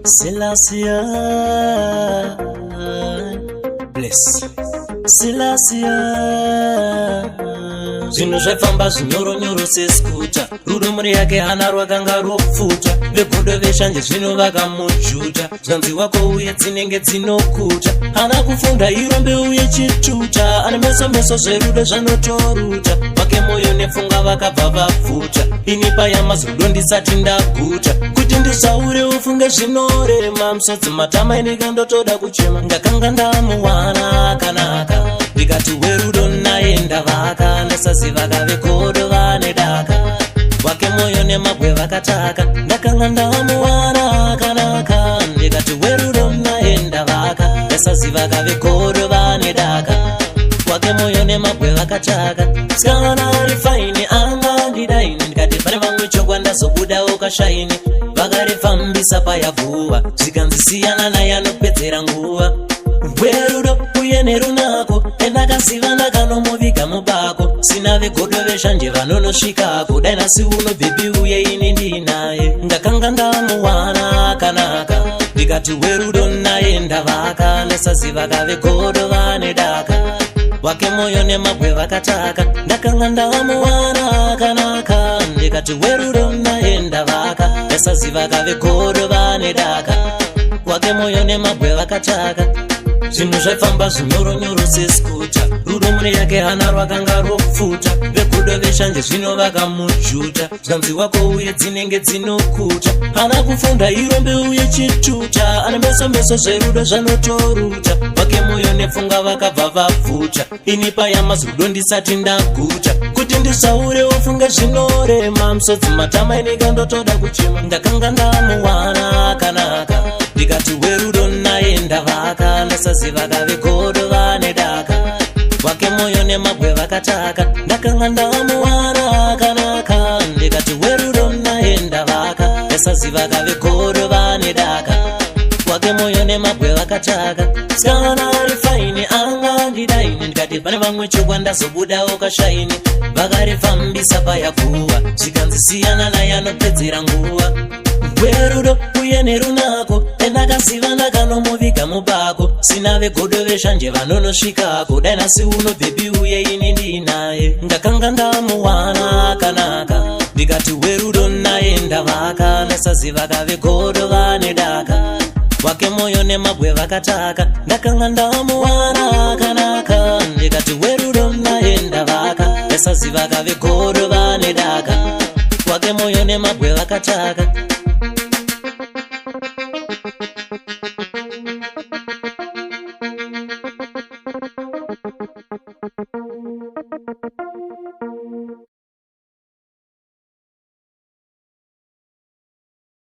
Selassie, bless Selassie. Zvinhu zvaifamba zvinyoronyoro seskuta, rurumuri yake hana rwakanga rwopfuta. Vegodo veshanje zvino vakamujuta, zvanzi wako uye dzinenge dzinokuta. Hana kufunda irombe uye chituta, ane meso zverudo zvanotoruta. Wake moyo nepfunga vakabva vapfuta, inipa yamazodo ndisati ndaguta. Kuti ndisaure ufunge zvinorema, musodzi matama inikandotoda kuchema. Ndakanga ndamuwana akanaka, ndikati werudo naye ndavaka. Ndasaziva kavekodo vane daka, wake moyo nemabwe vakataka. Ndakanga ndamuwana akanaka, ndikati werudo naye ndavaka. Ndasaziva kavekodo vane daka, wake moyo nemabwe vakataka. Sikana rifaini anga ndidaini, ndikati pane vamwe chokwa ndazobuda ukashaini. Vakarifambisa payavuva, zvikanzisiyana naye anopedzera nguva. Werudo uye nerunako, endakaziva ndakanomuviga mubako. Sina vegodo veshanje vanonosvikako, dai nasi uno bhebi uye ini ndinaye. Ndakanga ndamuwana akanaka, ndikati werudo naye ndavaka. Ndasaziva kavegodo vane daka, wake moyo nemabwe vakataka. Ndakanga ndamuwana akanaka, ndikati werudo naye ndavaka. Ndasaziva kavegodo vane daka, wake moyo nemabwe vakataka. Zvinhu zvaifamba zvinyoronyoro seskuta, rurumuri yake hana rwakanga rwopfuta. Vegodo veshanje zvino vakamujuta, zvanzi wako uye dzinenge dzinokuta. Hana kufunda irombe uye chituta, ane meso zverudo zvanotoruta. Wake moyo nepfunga vakabva vapfuta, inipa yamazodo ndisati ndaguta. Kuti ndisaure ufunge zvinorema, musodzi matama inikandotoda kuchema. Ndakanga ndamuwana akanaka, ndikati werudo naye ndavaka. Ndasaziva kavegodo vane daka, wake moyo nemabwe vakataka. Ndakanga ndamuwana akanaka, ndikati werudo naye ndavaka. Ndasaziva kavegodo vane daka, wake moyo nemabwe vakataka. Sikana rifaini anga ndidaini, ndikati pane vamwe chokwa ndazobuda ukashaini. Vakarifambisa payavuva, zvikanzisiyana naye anopedzera nguva. Werudo uye nerunako, endakaziva ndakanomuviga mubako. Sina vegodo veshanje vanonosvikako, dai nasi uno bhebi uye ini ndinaye. Ndakanga ndamuwana akanaka, ndikati werudo naye ndavaka. Ndasaziva kavegodo vane daka, wake moyo nemabwe vakataka. Ndakanga ndamuwana akanaka, ndikati werudo naye ndavaka. Ndasaziva kavegodo vane daka, wake moyo nemabwe vakataka.